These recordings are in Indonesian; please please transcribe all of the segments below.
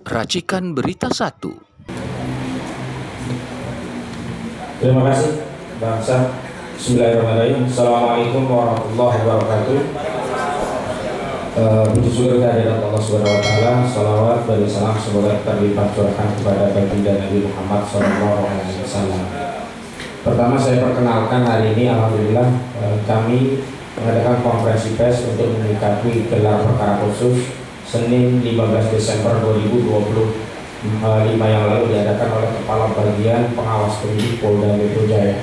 Racikan Berita 1. Terima kasih bangsa. Bismillahirrahmanirrahim. Assalamualaikum warahmatullahi wabarakatuh. Puji syukur kehadirat Allah Subhanahu wa taala. Salawat dan salam semoga terlimpah curahkan kepada baginda Nabi Muhammad SAW. Pertama saya perkenalkan hari ini alhamdulillah kami mengadakan konferensi pers untuk menyikapi gelar perkara khusus Senin 15 Desember 2025 yang lalu diadakan oleh Kepala Bagian Pengawas Penyidik Polda Metro Jaya.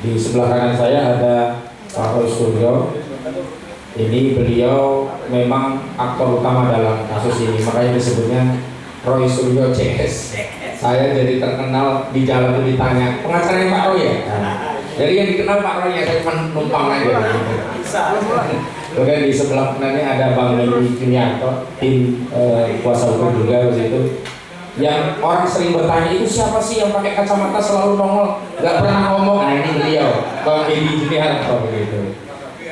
Di sebelah kanan saya ada Pak Roy Suryo. Ini beliau memang aktor utama dalam kasus ini, makanya disebutnya Roy Suryo CS. Saya jadi terkenal di jalan itu ditanya, pengacaranya Pak Roy ya? Jadi yang dikenal Pak Roy ya, saya cuma numpang aja. Kemudian di sebelah kanannya ada Bang Nedi Junianto, tim kuasa hukum juga begitu. Yang orang sering bertanya, itu siapa sih yang pakai kacamata selalu nongol, nggak pernah ngomong? Nah ini beliau, Bang Nedi Junianto begitu.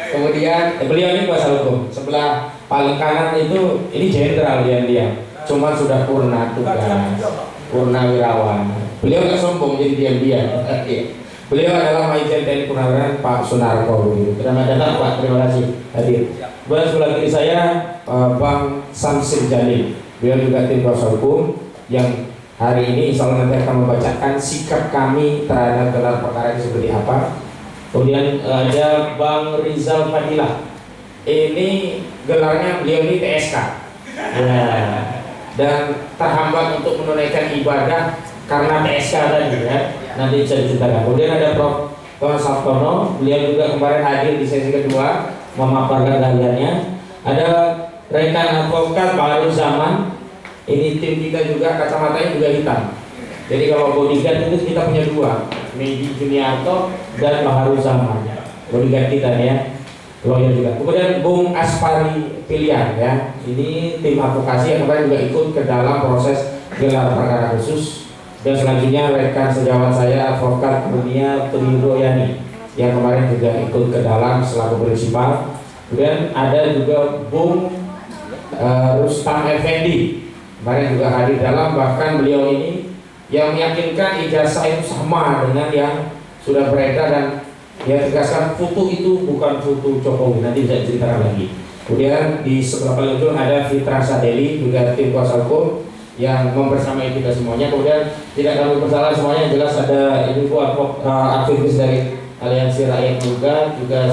Kemudian beliau ini kuasa hukum. Sebelah paling kanan itu ini jenderal dia, cuma sudah purna tugas, purnawirawan. Beliau nggak sombong jadi diam. Beliau adalah Majen TNI Purnawirawan Pak Sunarko. Selamat datang Pak, terima kasih hadir. Kemudian sebelah kiri saya Bang Samsir Jalil. Beliau juga tim kuasa hukum yang hari ini insya Allah nanti akan membacakan sikap kami terhadap gelar perkara ini seperti apa. Kemudian ada Bang Rizal Fadilah. Ini gelarnya beliau ini TSK. Ya. Dan terhambat untuk menunaikan ibadah karena TSK tadi ya. Nanti bisa diceritakan. Kemudian ada Prof. Thomas Sabtono. Beliau juga kemarin hadir di sesi kedua memaparkan keahliannya. Ada rekan advokat baru zaman. Ini tim kita juga kacamatanya juga hitam. Jadi kalau bodyguard itu kita punya dua, Nedi Junianto dan Baharu Zaman. Bodyguard kita ya, lawyer juga. Kemudian Bung Aspari Pilihan ya, ini tim advokasi yang kemarin juga ikut ke dalam proses gelar perkara khusus. Dan selanjutnya rekan sejawat saya advokat Dunia Triroyani yang kemarin juga ikut ke dalam selaku prinsipal. Kemudian ada juga Bung Rustam Effendi. Kemarin juga hadir dalam, bahkan beliau ini yang meyakinkan ijazah itu sama dengan yang sudah beredar dan dia tegaskan foto itu bukan foto Jokowi, nanti bisa diceritakan lagi. Kemudian di sebelah paling ujung ada Fitra Sadeli, juga tim kuasa hukum yang membersamai kita semuanya. Kemudian tidak kami bersalah semuanya, jelas ada ibu aktivis dari Aliansi Rakyat juga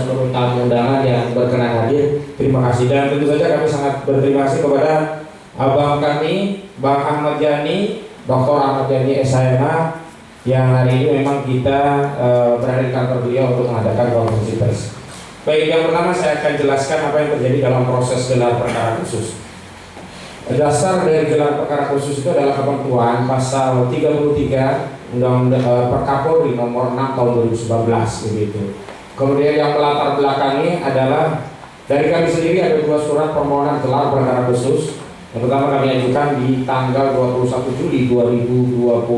seluruh tamu undangan yang berkenan hadir. Terima kasih dan tentu saja kami sangat berterima kasih kepada abang kami, Bang Ahmad Yani, Dr. Ahmad Yani SHMA yang hari ini memang kita berada di kantor beliau untuk mengadakan konferensi pers. Baik, yang pertama saya akan jelaskan apa yang terjadi dalam proses gelar perkara khusus. Dasar dari gelar perkara khusus itu adalah ketentuan pasal 33 Undang-Undang Perkapolri nomor 6 tahun 2019 begitu. Kemudian yang melatar belakangi adalah dari kami sendiri ada dua surat permohonan gelar perkara khusus. Yang pertama kami ajukan di tanggal 21 Juli 2025.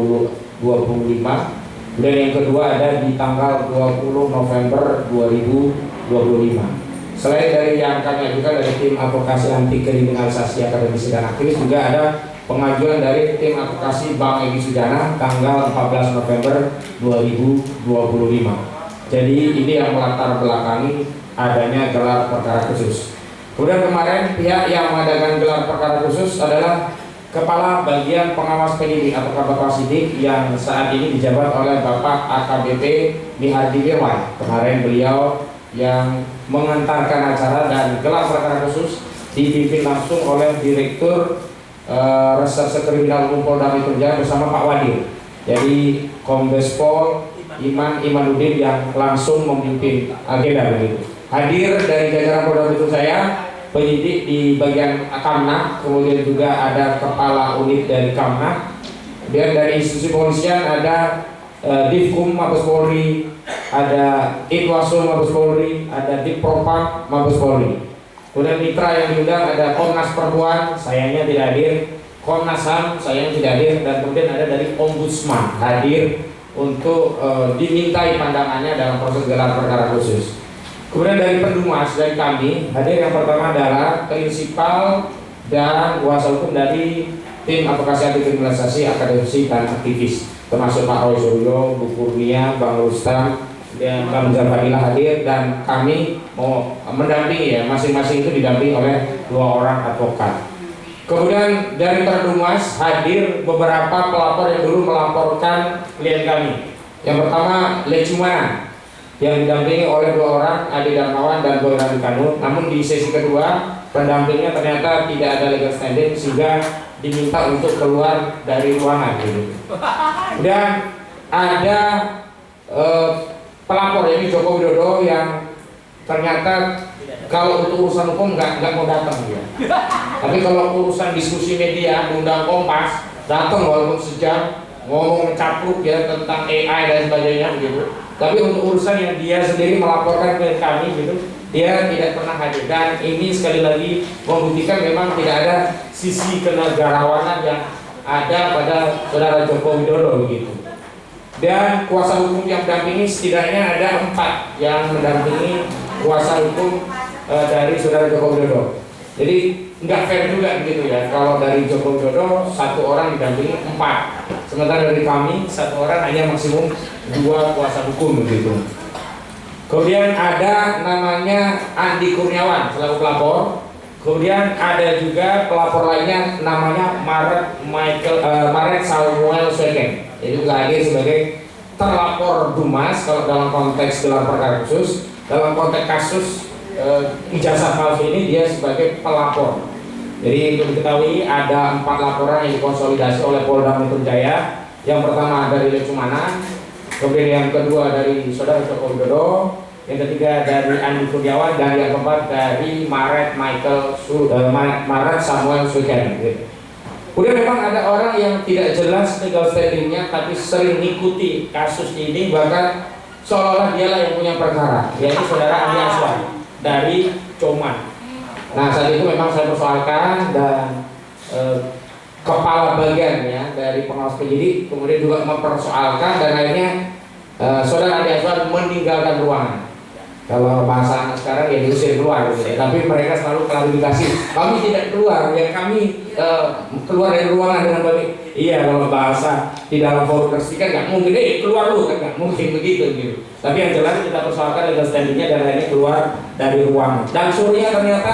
Dan yang kedua ada di tanggal 20 November 2025. Selain dari yang kami ajukan dari tim advokasi anti kriminalisasi akademisi dan aktivis, juga ada pengajuan dari tim advokasi Bang Egy Sujana tanggal 14 November 2025. Jadi ini yang melatar belakangi adanya gelar perkara khusus. Kemudian kemarin pihak yang mengadakan gelar perkara khusus adalah Kepala Bagian Pengawas Penyidik atau Bapak Sidik yang saat ini dijabat oleh Bapak AKBP Mihardi Wirwan. Kemarin beliau yang mengantarkan acara dan gelar perkara khusus dipimpin langsung oleh Direktur Reserse Kriminal Umum Polda Metro Jaya bersama Pak Wadir. Jadi Kombes Pol Imanuddin yang langsung memimpin agenda begitu. Hadir dari jajaran Polda Metro Jaya, penyidik di bagian Kamnah, kemudian juga ada kepala unit dari Kamnah, dan dari institusi polisian ada Divkum Mabes Polri, ada Itwasul Mabes Polri, ada Dipropam Mabes Polri. Kemudian mitra yang diundang ada Komnas Perempuan, sayangnya tidak hadir, Komnas HAM sayangnya tidak hadir, dan kemudian ada dari Ombudsman hadir untuk dimintai pandangannya dalam proses gelar perkara khusus. Kemudian dari Pendumas dari kami hadir yang pertama adalah prinsipal dan kuasa hukum dari tim advokasi anti kriminalisasi, akademisi dan aktivis, termasuk Pak Roy Suryo, Bu Kurnia, Bang Rustam, dan Bang Fadilah hadir, dan kami mau mendampingi ya, masing-masing itu didampingi oleh 2 orang advokat. Kemudian dari Terdumas hadir beberapa pelapor yang dulu melaporkan klien kami. Yang pertama Lecumana yang didampingi oleh 2 orang, Adi Darmawan dan Boy Radikanu. Namun di sesi kedua pendampingnya ternyata tidak ada legal standing sehingga diminta untuk keluar dari ruangan gitu. Dan ada pelapor ini Joko Widodo yang ternyata kalau untuk urusan hukum nggak mau datang dia. Tapi kalau urusan diskusi media, diundang Kompas, datang walaupun sejam, ngomong mencapluk ya tentang AI dan sebagainya begitu. Tapi untuk urusan yang dia sendiri melaporkan ke kami gitu, dia tidak pernah hadir. Dan ini sekali lagi membuktikan memang tidak ada sisi kenegarawanan yang ada pada saudara Joko Widodo begitu. Dan kuasa hukum yang mendampingi setidaknya ada 4 yang mendampingi kuasa hukum dari saudara Joko Widodo. Jadi nggak fair juga begitu ya, kalau dari Joko Widodo 1 orang didampingi 4, sementara dari kami 1 orang hanya maksimum 2 kuasa hukum begitu. Kemudian ada namanya Andi Kurniawan selaku pelapor. Kemudian ada juga pelapor lainnya namanya Maret Samuel Sweken. Jadi juga hadir sebagai terlapor Dumas kalau dalam konteks gelar perkara khusus. Dalam konteks kasus ijazah palsu ini dia sebagai pelapor. Jadi untuk diketahui ada 4 laporan yang dikonsolidasi oleh Polda Metro Jaya. Yang pertama dari Lecumana, kemudian yang kedua dari saudara Joko Widodo, yang ketiga dari Andi Kurniawan, dan yang keempat dari Maret Samuel Sweken. Kemudian memang ada orang yang tidak jelas legal standingnya tapi sering mengikuti kasus ini, bahkan seolah-olah dialah yang punya perkara, yaitu saudara Andi Aswan dari Coman. Nah saat itu memang saya persoalkan, dan kepala bagian ya dari pengawas penyidik kemudian juga mempersoalkan, dan akhirnya saudara Andi Aswan meninggalkan ruangan. Kalau bahasa anak sekarang ya diusir keluar gitu ya. Tapi mereka selalu klarifikasi, kami tidak keluar, ya kami keluar dari ruangan dengan baik. Iya, kalau bahasa di dalam forum resmi kan nggak mungkin, keluar lu kan nggak mungkin begitu gitu. Tapi yang jelas kita persoalkan legal standingnya, dan akhirnya keluar dari ruangan. Dan sorenya ternyata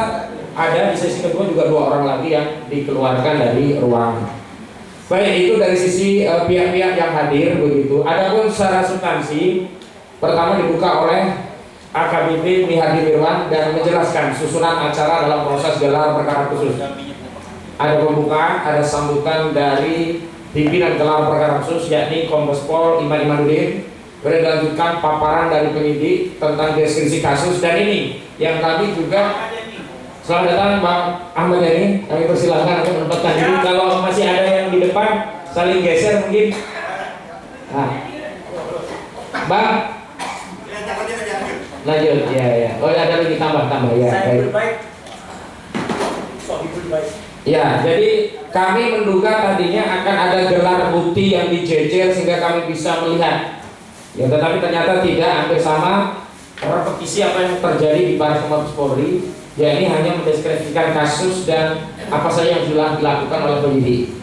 ada di sesi kedua juga 2 orang lagi yang dikeluarkan dari ruangan. Baik, itu dari sisi pihak-pihak yang hadir begitu. Adapun secara substansi, pertama dibuka oleh AKBP Mihardi Mirwan dan menjelaskan susunan acara dalam proses gelar perkara khusus. Ada pembukaan, ada sambutan dari pimpinan gelar perkara khusus yakni Kombes Pol Iman Imanuddin. Kemudian dilanjutkan paparan dari penyidik tentang deskripsi kasus, dan ini yang kami juga selamat datang Bang Ahmad Yani. Kami persilahkan untuk menempatkan diri. Kalau masih ada yang di depan saling geser mungkin. Nah, Bang. Lanjut, ya. Oh, ada lagi tambah ya. Ya, jadi kami menduga tadinya akan ada gelar bukti yang dijejer sehingga kami bisa melihat. Ya, tetapi ternyata tidak, hampir sama repetisi apa yang terjadi di Baris Mabes Polri. Ya, ini hanya mendeskripsikan kasus dan apa saja yang sudah dilakukan oleh penyidik.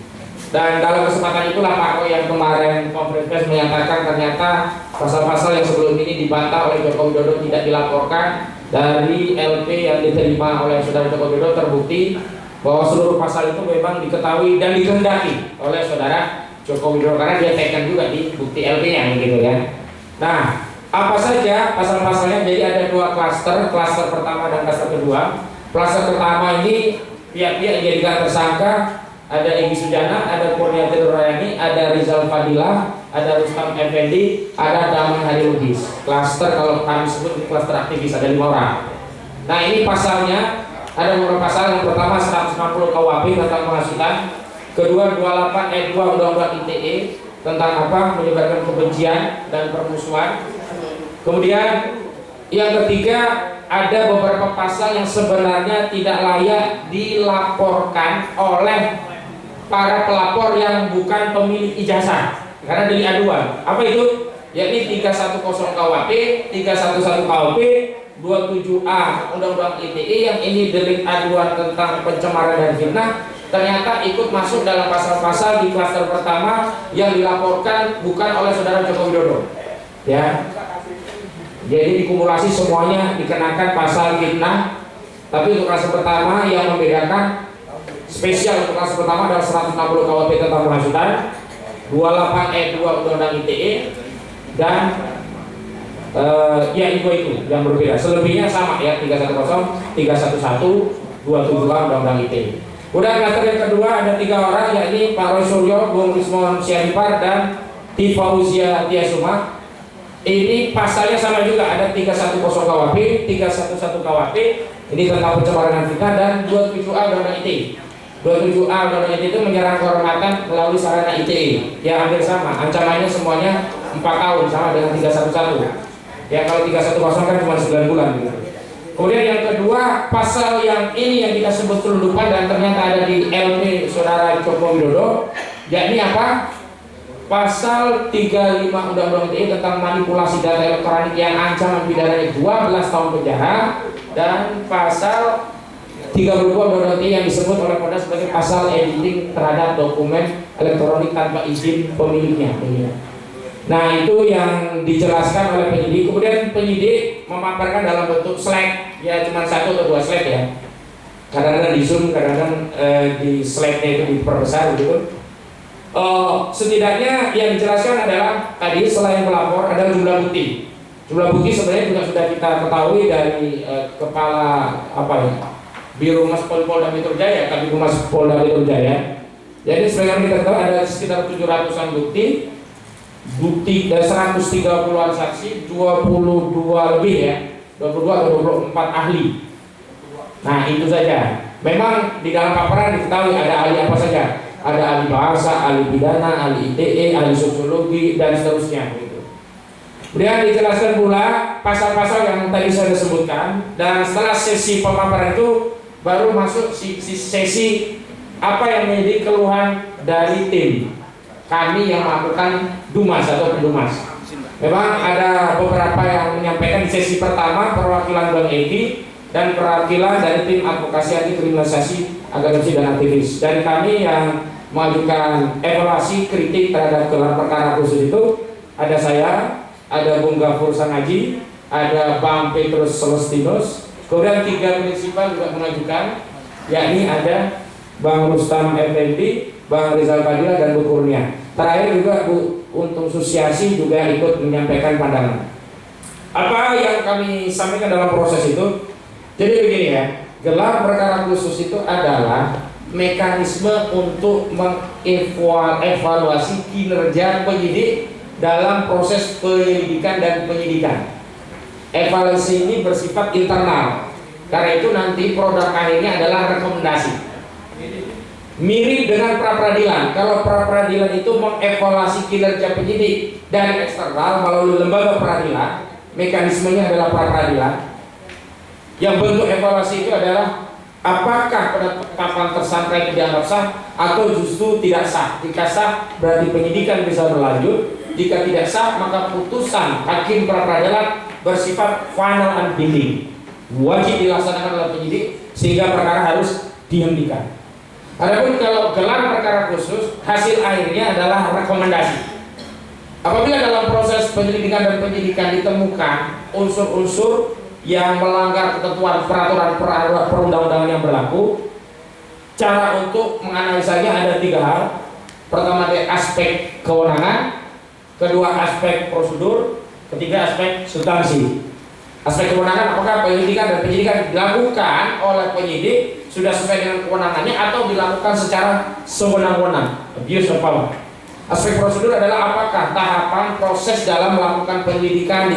Dan dalam kesempatan itulah Pak Roy yang kemarin konferensi pers menyatakan ternyata pasal-pasal yang sebelum ini dibantah oleh Joko Widodo tidak dilaporkan. Dari LP yang diterima oleh saudara Joko Widodo terbukti bahwa seluruh pasal itu memang diketahui dan dikehendaki oleh saudara Joko Widodo, karena dia tekan juga di bukti LP-nya gitu ya. Nah, apa saja pasal-pasalnya? Jadi ada 2 klaster pertama dan klaster kedua. Klaster pertama ini pihak-pihak yang dijadikan tersangka ada Egy Sujana, ada Kurniati Nurayani, ada Rizal Fadilah, ada Rustam Effendi, ada Damai Hari Lubis. Klaster kalau kami sebut ini klaster aktivis, ada 5 orang. Nah ini pasalnya ada beberapa pasal. Yang pertama 160 KUHP tentang penghasutan, kedua 28 ayat 2 Undang-Undang ITE tentang apa menyebarkan kebencian dan permusuhan. Kemudian yang ketiga ada beberapa pasal yang sebenarnya tidak layak dilaporkan oleh para pelapor yang bukan pemilik ijazah karena delik aduan. Apa itu? Yakni 310 KUHP, 311 KUHP, 27A Undang-Undang ITE yang ini delik aduan tentang pencemaran dan fitnah, ternyata ikut masuk dalam pasal-pasal di klaster pertama yang dilaporkan bukan oleh saudara Joko Widodo. Ya, jadi dikumulasi semuanya dikenakan pasal fitnah. Tapi untuk klaster pertama yang membedakan spesial untuk klaster pertama adalah 160 KUHP tentang penghasutan, 28 ayat 2 Undang-Undang ITE, dan ya itu yang berbeda. Selebihnya sama ya, 310, 311, 27 Undang-Undang ITE. Udah klaster yang kedua ada 3 orang, yakni Pak Roy Suryo, Bung Rismon Syarifar, dan Tifauzia Tiasuma. Ini pasalnya sama juga, ada 310 KUHP, 311 KUHP, ini tentang pencemaran fitnah, dan 27A Undang-Undang ITE. 27A Undang-Undang ITE itu menyerang kehormatan melalui sarana ITE. Ya hampir sama, ancamannya semuanya 4 tahun, sama dengan 311. Ya kalau 310 kan cuma 9 bulan gitu. Kemudian yang kedua, pasal yang ini yang kita sebut kelulupan dan ternyata ada di LP saudara Joko Widodo, yakni apa? Pasal 35 Undang-Undang ITE tentang manipulasi data elektronik yang ancaman pidananya 12 tahun penjara, dan pasal 32 Undang-Undang ITE yang disebut oleh Polda sebagai pasal editing terhadap dokumen elektronik tanpa izin pemiliknya. Nah itu yang dijelaskan oleh penyidik. Kemudian penyidik memaparkan dalam bentuk slide, ya cuma 1 atau 2 slide ya. Kadang-kadang di zoom, kadang-kadang di slide-nya itu diperbesar gitu. Setidaknya yang dijelaskan adalah tadi selain pelapor ada jumlah bukti. Jumlah bukti sebenarnya juga sudah kita ketahui dari kepala apa ya, Biro Humas Polda Metro Jaya, Kabid Humas Polda Metro Jaya. Jadi sebenarnya kita tahu ada sekitar 700-an bukti dari 130-an saksi, 22 lebih ya, 22 atau 24 ahli. Nah itu saja. Memang di dalam paparan diketahui ada ahli apa saja. Ada ahli bahasa, ahli pidana, ahli ITE, ahli sosiologi, dan seterusnya. Kemudian dijelaskan pula pasal-pasal yang tadi saya sebutkan. Dan setelah sesi pemaparan itu baru masuk sesi apa yang menjadi keluhan dari tim kami yang melakukan Dumas atau pendumas. Memang ada beberapa yang menyampaikan di sesi pertama perwakilan Bang Egi dan perwakilan dari tim advokasi anti kriminalisasi akademisi dan aktivis. Dan kami yang mengajukan evaluasi kritik terhadap gelar perkara khusus itu ada saya, ada Bung Gafur Sangaji, ada Bang Petrus Celestinus, kemudian 3 prinsipal juga mengajukan, yakni ada Bang Rustam Effendi, Bang Rizal Fadila, dan Bu Kurnia. Terakhir juga Bu Untung Susiasi juga ikut menyampaikan pandangan. Apa yang kami sampaikan dalam proses itu? Jadi begini ya, gelar perkara khusus itu adalah mekanisme untuk mengevaluasi kinerja penyidik dalam proses penyelidikan dan penyidikan. Evaluasi ini bersifat internal, karena itu nanti produk akhirnya adalah rekomendasi. Mirip dengan pra-peradilan. Kalau pra-peradilan itu mengevaluasi kinerja penyidik dari eksternal melalui lembaga peradilan, mekanismenya adalah pra-peradilan. Yang bentuk evaluasi itu adalah apakah penetapan tersangka itu dianggap sah atau justru tidak sah. Jika sah berarti penyidikan bisa berlanjut. Jika tidak sah maka putusan hakim pra-peradilan bersifat final and binding, wajib dilaksanakan oleh penyidik sehingga perkara harus dihentikan. Adapun kalau gelar perkara khusus, hasil akhirnya adalah rekomendasi. Apabila dalam proses penyelidikan dan penyidikan ditemukan unsur-unsur yang melanggar ketentuan peraturan perundang-undangan yang berlaku, cara untuk menganalisanya ada 3 hal. Pertama dari aspek kewenangan, kedua aspek prosedur, ketiga aspek substansi. Aspek kewenangan, apakah penyelidikan dan penyidikan dilakukan oleh penyidik sudah sesuai dengan kewenangannya atau dilakukan secara sewenang-wenang, abuse of power. Aspek prosedur adalah apakah tahapan proses dalam melakukan penyidikan,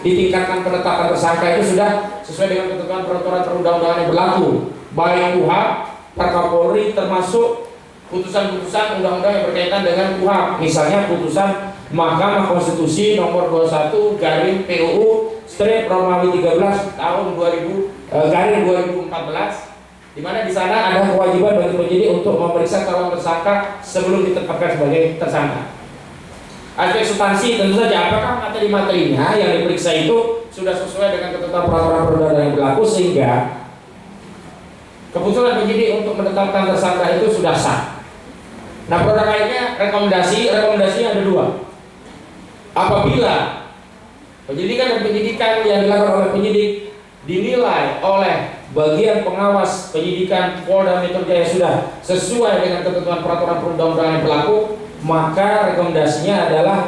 ditingkatkan penetapan tersangka itu sudah sesuai dengan ketentuan peraturan perundang-undangan yang berlaku, baik KUHP, Perkapolri, termasuk putusan-putusan undang-undang yang berkaitan dengan KUHP, misalnya putusan Mahkamah Konstitusi nomor 21 garing PUU strip Romawi 13 tahun 2014, di mana di sana ada kewajiban bagi penyidik untuk memeriksa calon tersangka sebelum ditetapkan sebagai tersangka. Aspek substansi tentu saja apakah materi-materinya yang diperiksa itu sudah sesuai dengan ketentuan peraturan perundang-undangan yang berlaku, sehingga keputusan penyidik untuk menetapkan tersangka itu sudah sah. Nah, produk lainnya rekomendasinya ada dua. Apabila penyelidikan dan penyidikan yang dilakukan oleh penyidik dinilai oleh bagian pengawas penyidikan Polda Metro Jaya sudah sesuai dengan ketentuan peraturan perundang-undangan yang berlaku, maka rekomendasinya adalah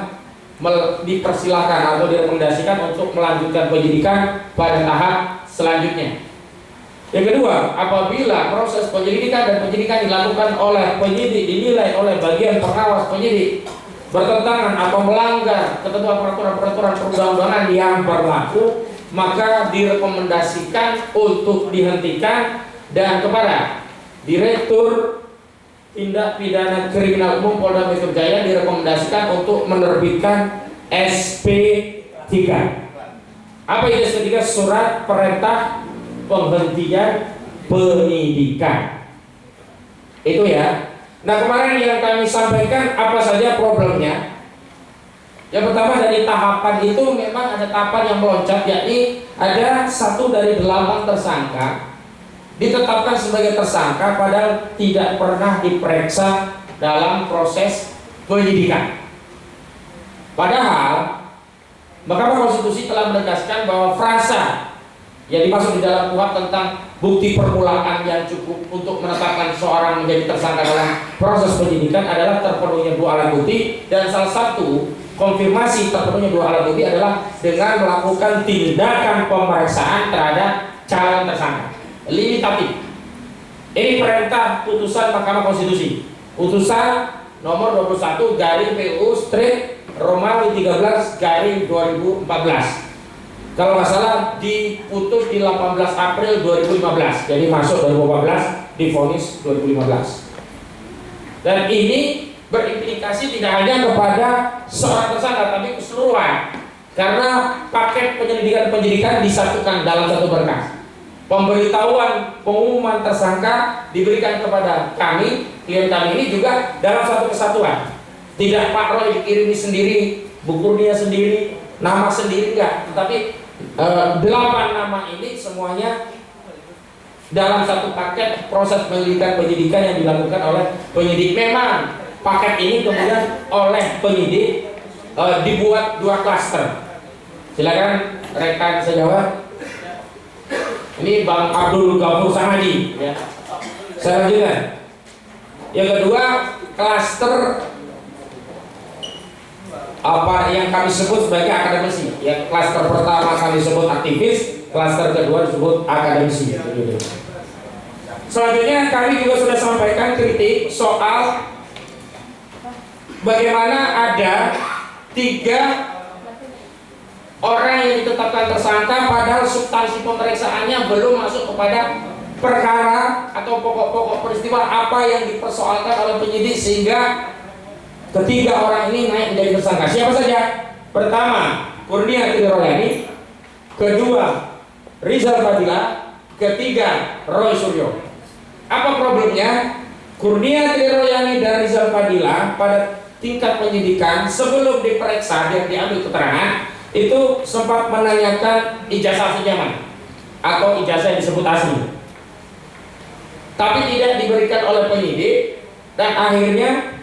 dipersilakan atau direkomendasikan untuk melanjutkan penyidikan pada tahap selanjutnya. Yang kedua, apabila proses penyelidikan dan penyidikan dilakukan oleh penyidik dinilai oleh bagian pengawas penyidik bertentangan atau melanggar ketentuan peraturan perundang-undangan yang berlaku, maka direkomendasikan untuk dihentikan dan kepada Direktur Tindak Pidana Kriminal Umum Polda Metro Jaya direkomendasikan untuk menerbitkan SP3. Apa itu SP3? Surat Perintah Penghentian Penyidikan. Itu ya. Nah, kemarin yang kami sampaikan apa saja problemnya? Yang pertama, dari tahapan itu memang ada tahapan yang meloncat, yakni ada 1 dari 8 tersangka ditetapkan sebagai tersangka padahal tidak pernah diperiksa dalam proses penyidikan. Padahal Mahkamah Konstitusi telah menegaskan bahwa frasa yang dimaksud di dalam KUHP tentang bukti permulaan yang cukup untuk menetapkan seseorang menjadi tersangka dalam proses penyidikan adalah terpenuhnya 2 alat bukti, dan salah satu konfirmasi terpenuhnya 2 alat bukti adalah dengan melakukan tindakan pemeriksaan terhadap calon tersangka. Limitatif. Ini perintah putusan Mahkamah Konstitusi. Putusan nomor 21 garing PU Strip Romawi 13 garing 2014. Kalau nggak salah diputus di 18 April 2015. Jadi masuk 2014, divonis 2015. Dan ini berimplikasi tidak hanya kepada seorang tersangka tapi keseluruhan. Karena paket penyidikan disatukan dalam satu berkas. Pemberitahuan pengumuman tersangka diberikan kepada kami, klien kami ini juga dalam satu kesatuan. Tidak Pak Roy dikirimi sendiri, Bu Kurnia sendiri, nama sendiri, enggak. Tetapi 8 nama ini semuanya dalam satu paket proses penyidikan yang dilakukan oleh penyidik. Memang paket ini kemudian oleh penyidik dibuat 2 klaster. Silakan rekan sejawat. Ini Bang Abdul Ghafur Samadi, ya. Saya lanjutkan. Yang kedua, klaster apa yang kami sebut sebagai akademisi. Yang klaster pertama kami sebut aktivis, klaster kedua disebut akademisi. Selanjutnya kami juga sudah sampaikan kritik soal bagaimana ada 3 orang yang ditetapkan tersangka padahal substansi pemeriksaannya belum masuk kepada perkara atau pokok-pokok peristiwa apa yang dipersoalkan oleh penyidik sehingga ketiga orang ini naik menjadi tersangka. Siapa saja? Pertama, Kurnia Royani. Kedua, Rizal Fadila. Ketiga, Roy Suryo. Apa problemnya? Kurnia Royani dan Rizal Fadila pada tingkat penyidikan sebelum diperiksa dan diambil keterangan itu sempat menanyakan ijazah pinjaman atau ijazah yang disebut asli, tapi tidak diberikan oleh penyidik dan akhirnya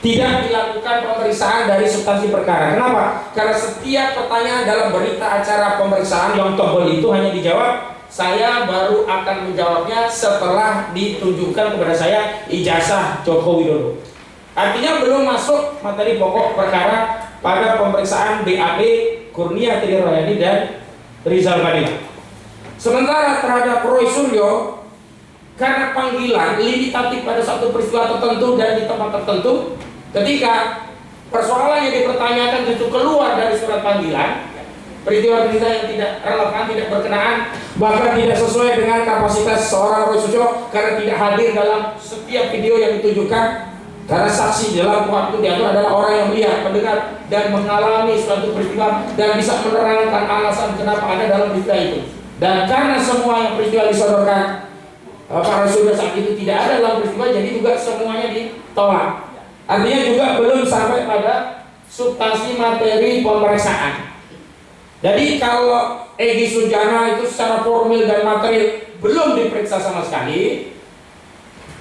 tidak dilakukan pemeriksaan dari substansi perkara. Kenapa? Karena setiap pertanyaan dalam berita acara pemeriksaan yang tebal itu hanya dijawab, saya baru akan menjawabnya setelah ditunjukkan kepada saya ijazah Joko Widodo. Artinya belum masuk materi pokok perkara pada pemeriksaan BAP Kurnia Royani dan Rizal Fadila. Sementara terhadap Roy Suryo, karena panggilan limitatif pada satu peristiwa tertentu dan di tempat tertentu, ketika persoalan yang dipertanyakan itu keluar dari surat panggilan, peristiwa-peristiwa yang tidak relevan, tidak berkenaan, bahkan tidak sesuai dengan kapasitas seorang Roy Suryo karena tidak hadir dalam setiap video yang ditunjukkan. Karena saksi dalam KUHP itu diatur adalah orang yang melihat, mendengar, dan mengalami suatu peristiwa dan bisa menerangkan alasan kenapa ada dalam peristiwa itu. Dan karena semua yang peristiwa disodorkan para saudara saat itu tidak ada dalam peristiwa, jadi juga semuanya ditolak. Artinya juga belum sampai pada substansi materi pemeriksaan. Jadi kalau Egy Sujana itu secara formil dan materi belum diperiksa sama sekali.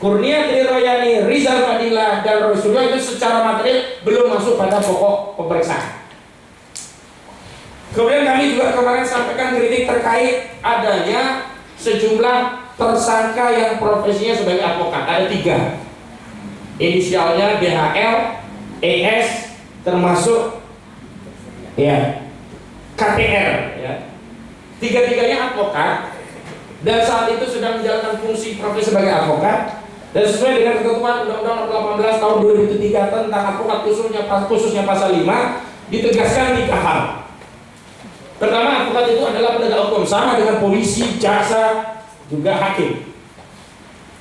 Kurnia Triroyani, Rizal Fadilah, dan Roy Suryo itu secara material belum masuk pada pokok pemeriksaan. Kemudian kami juga kemarin sampaikan kritik terkait adanya sejumlah tersangka yang profesinya sebagai advokat. Ada 3. Inisialnya DHL, ES, termasuk ya KTR. Ya. 3-tiganya advokat dan saat itu sedang menjalankan fungsi profesi sebagai advokat. Dan sesuai dengan ketentuan Undang-Undang Nomor 18 Tahun 2003 tentang advokat khususnya pasal 5 ditegaskan 3 hal. Pertama, advokat itu adalah penegak hukum sama dengan polisi, jaksa, juga hakim.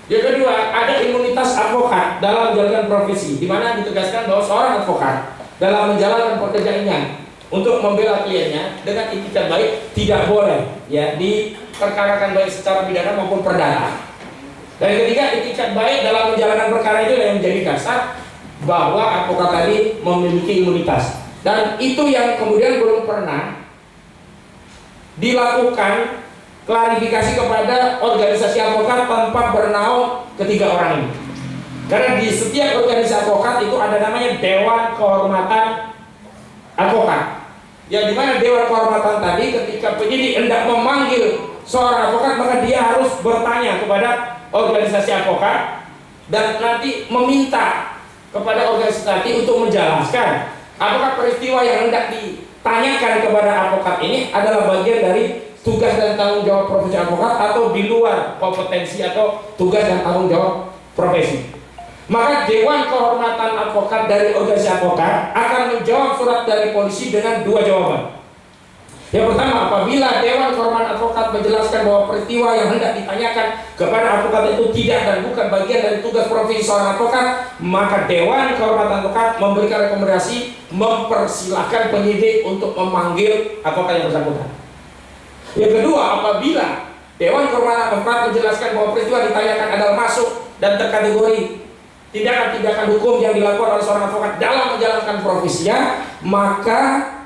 Yang kedua, ada imunitas advokat dalam menjalankan profesi, di mana ditegaskan bahwa seorang advokat dalam menjalankan pekerjaannya untuk membela kliennya dengan itikat baik tidak boleh ya diperkarakan baik secara pidana maupun perdata. Dan yang ketiga, itikat baik dalam menjalankan perkara itu yang menjadi dasar bahwa advokat tadi memiliki imunitas. Dan itu yang kemudian belum pernah dilakukan klarifikasi kepada organisasi advokat tanpa bernaung ketiga orang ini. Karena di setiap organisasi advokat itu ada namanya Dewan Kehormatan Advokat. Yang dimana Dewan Kehormatan tadi ketika penyidik hendak memanggil seorang advokat, maka dia harus bertanya kepada organisasi advokat dan nanti meminta kepada organisasi tadi untuk menjelaskan apakah peristiwa yang hendak ditanyakan kepada advokat ini adalah bagian dari tugas dan tanggung jawab profesi advokat atau di luar kompetensi atau tugas dan tanggung jawab profesi. Maka Dewan Kehormatan Advokat dari organisasi advokat akan menjawab surat dari polisi dengan 2 jawaban. Yang pertama, apabila Dewan Kehormatan Advokat menjelaskan bahwa peristiwa yang hendak ditanyakan kepada advokat itu tidak dan bukan bagian dari tugas profesi seorang advokat, maka Dewan Kehormatan Advokat memberikan rekomendasi mempersilahkan penyidik untuk memanggil advokat yang bersangkutan. Yang kedua, apabila Dewan Kehormatan Advokat menjelaskan bahwa peristiwa ditanyakan adalah masuk dan terkategori tindakan-tindakan hukum yang dilakukan oleh seorang advokat dalam menjalankan profesinya, maka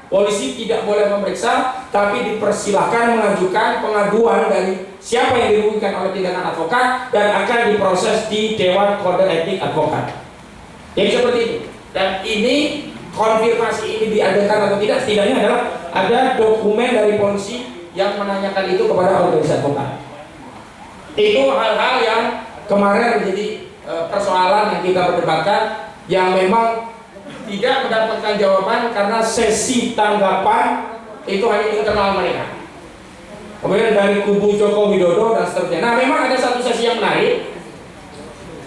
polisi tidak boleh memeriksa, tapi dipersilahkan mengajukan pengaduan dari siapa yang dirugikan oleh tindakan advokat dan akan diproses di Dewan Kode Etik Advokat. Jadi seperti itu. Dan ini konfirmasi ini diadakan atau tidak, setidaknya adalah ada dokumen dari polisi yang menanyakan itu kepada organisasi advokat. Itu hal-hal yang kemarin menjadi persoalan yang kita perdebatkan, yang memang tidak mendapatkan jawaban karena sesi tanggapan itu hanya internal mereka. Kemudian dari kubu Joko Widodo dan seterusnya. Nah, memang ada satu sesi yang menarik,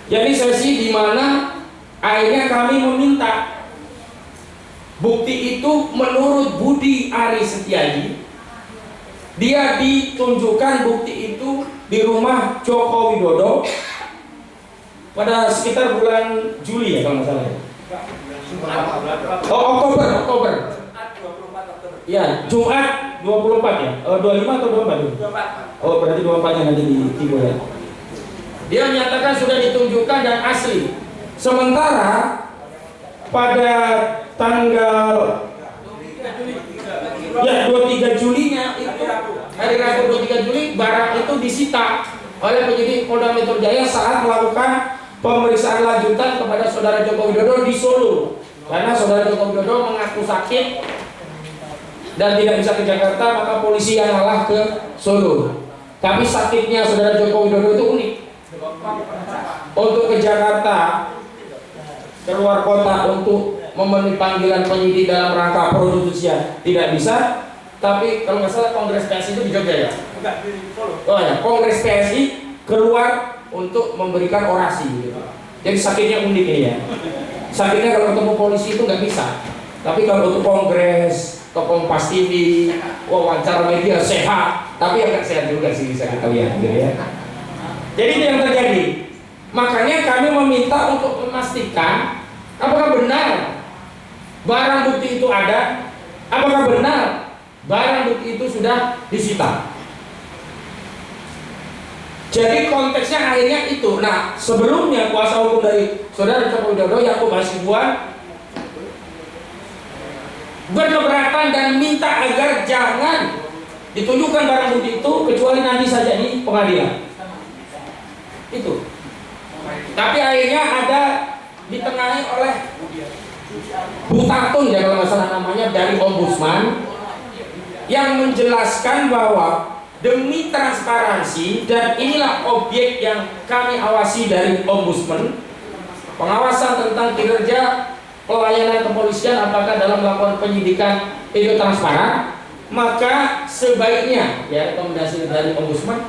yakni sesi di mana akhirnya kami meminta bukti itu menurut Budi Aris Setiaji, dia ditunjukkan bukti itu di rumah Joko Widodo pada sekitar bulan Juli ya kalau nggak salah. Oh, Oktober. Ya, Jumat 24 ya. 25 atau 24? 24. Oh, berarti 24-nya nanti di Tigo ya. Dia menyatakan sudah ditunjukkan dan asli. Sementara pada tanggal 23 Julinya itu hari Rabu 23 Juli barang itu disita oleh penyidik Polda Metro Jaya saat melakukan pemeriksaan lanjutan kepada saudara Joko Widodo di Solo, karena saudara Joko Widodo mengaku sakit dan tidak bisa ke Jakarta, maka polisi yang ngalah ke Solo. Tapi sakitnya saudara Joko Widodo itu unik. Untuk ke Jakarta, keluar kota untuk memenuhi panggilan penyidik dalam rangka pro justisia tidak bisa. Tapi kalau nggak salah Kongres PSI itu di Jogja ya? Enggak, di Solo. Oh ya, Kongres PSI keluar untuk memberikan orasi gitu. Jadi sakitnya unik ini ya. Sakitnya kalau ketemu polisi itu nggak bisa. Tapi kalau untuk kongres, ke Kompas TV, wawancara media sehat, tapi agak sehat juga sih bisa kita lihat gitu ya. Jadi itu yang terjadi. Makanya kami meminta untuk memastikan apakah benar barang bukti itu ada, apakah benar barang bukti itu sudah disita. Jadi konteksnya akhirnya itu. Nah, sebelumnya kuasa hukum dari saudara Joko Widodo, Yakub Hasibuan, berkeberatan dan minta agar jangan ditunjukkan barang bukti itu kecuali nanti saja di pengadilan. Itu. Tapi akhirnya ada ditengahi oleh Butatun ya kalau nggak salah namanya, dari Ombudsman, yang menjelaskan bahwa demi transparansi, dan inilah objek yang kami awasi dari Ombudsman, pengawasan tentang kinerja pelayanan kepolisian apakah dalam melakukan penyidikan itu transparan, maka sebaiknya ya rekomendasi dari Ombudsman,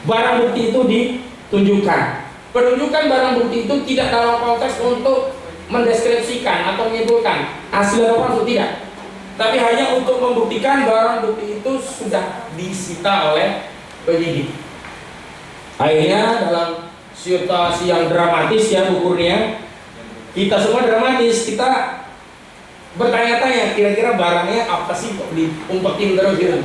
barang bukti itu ditunjukkan. Penunjukan barang bukti itu tidak dalam konteks untuk mendeskripsikan atau menyimpulkan hasil atau palsu, tidak, tapi hanya untuk membuktikan barang bukti itu sudah disita oleh penyidik. Akhirnya dalam situasi yang dramatis ya Bu Kurnia, kita semua dramatis, kita bertanya-tanya kira-kira barangnya apa sih kok diumpetin terus gitu.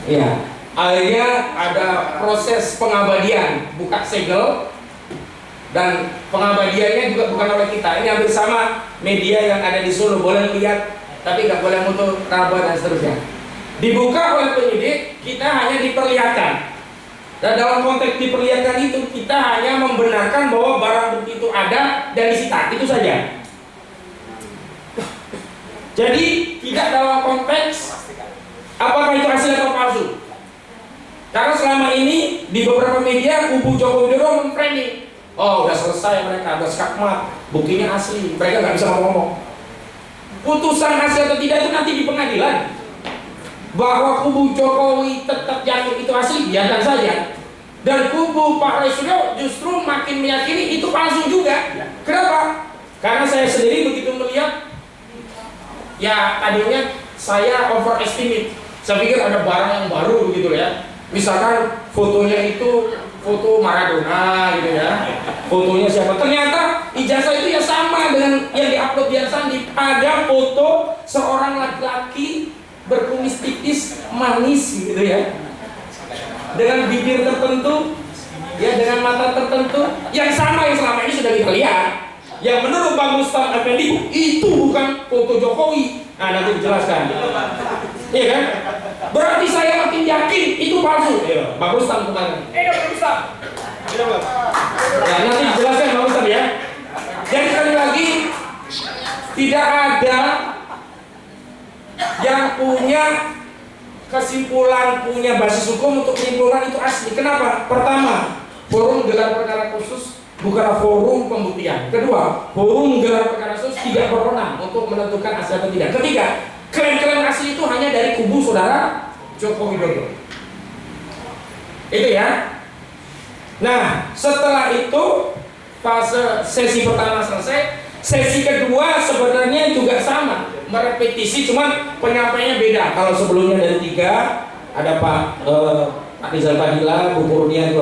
Ya, akhirnya ada proses pengabadian, buka segel, dan pengabadiannya juga bukan oleh kita. Ini hampir sama media yang ada di Solo, boleh lihat tapi nggak boleh foto raba dan seterusnya. Dibuka oleh penyidik, kita hanya diperlihatkan. Dan dalam konteks diperlihatkan itu, kita hanya membenarkan bahwa barang bukti itu ada dan disita, itu saja. Jadi tidak dalam konteks apakah itu asli atau palsu. Karena selama ini di beberapa media kubu Joko Widodo memframing, oh udah selesai mereka, udah skakmat, buktinya asli, mereka nggak bisa ngomong. Putusan asli atau tidak itu nanti di pengadilan. Bahwa kubu Jokowi tetap yakin itu asli, biarkan saja. Dan kubu Pak Resyo justru makin meyakini itu palsu juga. Kenapa? Karena saya sendiri begitu melihat, ya tadinya saya overestimate. Saya pikir ada barang yang baru begitu ya. Misalkan fotonya itu foto Maradona gitu ya, fotonya siapa, ternyata ijazah itu ya sama dengan yang diupload di Sandi. Ada foto seorang laki-laki berkumis tipis manis gitu ya, dengan bibir tertentu ya, dengan mata tertentu yang sama yang selama ini sudah kita lihat, yang menurut Bang Mustafa Effendi itu bukan foto Jokowi. Nah nanti dijelaskan, iya kan? Berarti saya makin yakin itu palsu. Bang Mustafa kemarin. Bang Mustafa. Ya, nanti dijelaskan Bang Mustafa ya. Jadi sekali lagi, tidak ada yang punya kesimpulan, punya basis hukum untuk menyimpulkan itu asli. Kenapa? Pertama, forum gelar perkara khusus bukanlah forum pembuktian. Kedua, forum gelar perkara khusus tidak berwenang untuk menentukan asli atau tidak. Ketiga, klaim-klaim asli itu hanya dari kubu saudara Joko Widodo. Itu ya. Nah, setelah itu fase sesi pertama selesai, sesi kedua sebenarnya juga sama, merepetisi, cuman penyampaiannya beda. Kalau sebelumnya dari 3 ada Pak Rizal Fadila, Bu Kurnia,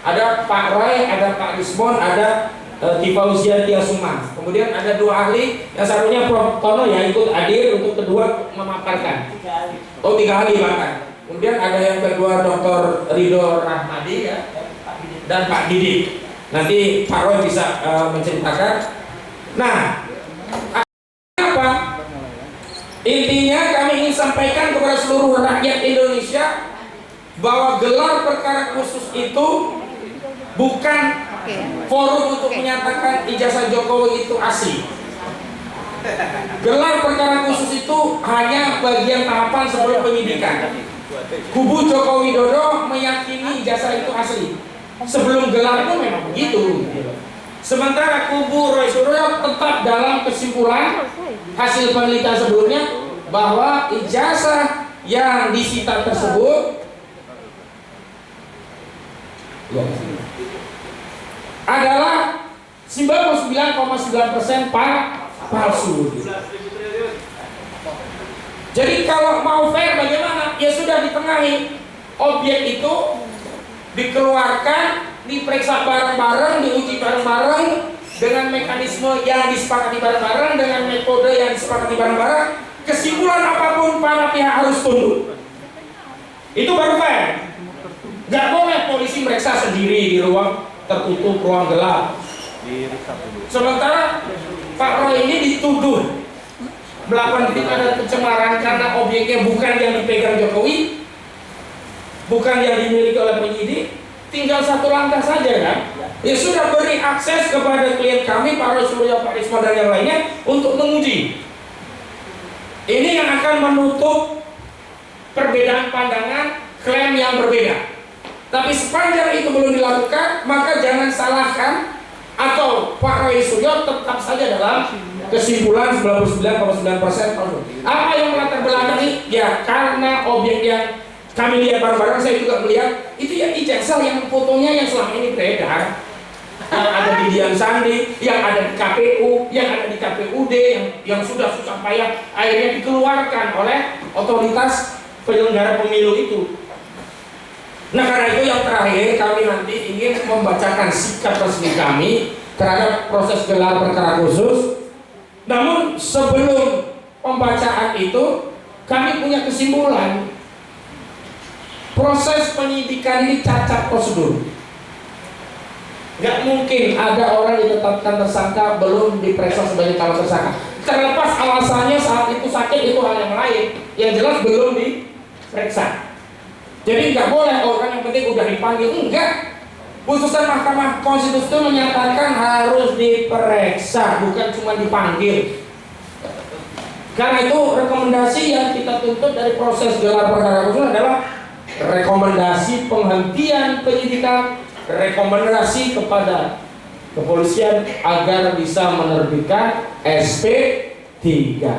ada Pak Roy, ada Pak Rismon, ada Tifauzia Tiasuma. Kemudian ada 2 ahli yang satunya Prof. Tono yang ikut hadir untuk kedua memaparkan. 3 ahli bahkan. Kemudian ada yang kedua Dr. Ridho Rahmadi ya, dan Pak Didi. Nanti Pak Roy bisa menceritakan. Nah, apa? Intinya kami ingin sampaikan kepada seluruh rakyat Indonesia bahwa gelar perkara khusus itu bukan forum untuk menyatakan ijazah Jokowi itu asli. Gelar perkara khusus itu hanya bagian tahapan sebelum penyidikan. Kubu Joko Widodo meyakini ijazah itu asli. Sebelum gelar itu memang begitu. Sementara kubu Roy Suryo tetap dalam kesimpulan hasil penelitian sebelumnya bahwa ijazah yang disita tersebut adalah 99,9% palsu. Jadi kalau mau fair bagaimana? Ya sudah ditengahi. Objek itu dikeluarkan, diperiksa bareng-bareng, diuji bareng-bareng dengan mekanisme yang disepakati bareng-bareng, dengan metode yang disepakati bareng-bareng. Kesimpulan apapun para pihak harus tunduk. Itu baru fair. Gak boleh polisi meriksa sendiri di ruang tertutup, ruang gelap. Sementara Pak Roy ini dituduh melakukan tindakan pencemaran karena objeknya bukan yang dipegang Jokowi, bukan yang dimiliki oleh penyidik, tinggal satu langkah saja kan. Ya sudah, beri akses kepada klien kami, Pak Roy Suryo, Pak Risma dan yang lainnya untuk menguji. Ini yang akan menutup perbedaan pandangan, klaim yang berbeda. Tapi sepanjang itu belum dilakukan, maka jangan salahkan atau Pak Roy Suryo tetap saja dalam kesimpulan 99,9%. Apa yang melatar belakangi? Ya karena objek yang kami lihat bareng-bareng, saya juga melihat itu ya ijazah yang fotonya yang selama ini beredar, yang ada di Dian Sandi, yang ada di KPU, yang ada di KPUD, yang sudah susah payah akhirnya dikeluarkan oleh otoritas penyelenggara pemilu itu. Nah karena itu yang terakhir, kami nanti ingin membacakan sikap resmi kami terhadap proses gelar perkara khusus. Namun sebelum pembacaan itu, kami punya kesimpulan. Proses penyidikan ini cacat prosedur. Gak mungkin ada orang ditetapkan tersangka belum diperiksa sebagai calon tersangka. Terlepas alasannya saat itu sakit, itu hal yang lain. Yang jelas belum diperiksa. Jadi nggak boleh orang yang penting udah dipanggil. Enggak. Putusan Mahkamah Konstitusi itu menyatakan harus diperiksa, bukan cuma dipanggil. Karena itu rekomendasi yang kita tuntut dari proses gelar perkara khusus adalah rekomendasi penghentian penyidikan, rekomendasi kepada kepolisian agar bisa menerbitkan SP3.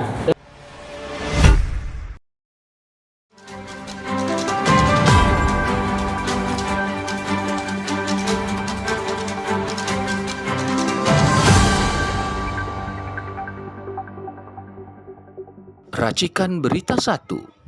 Racikan Berita 1.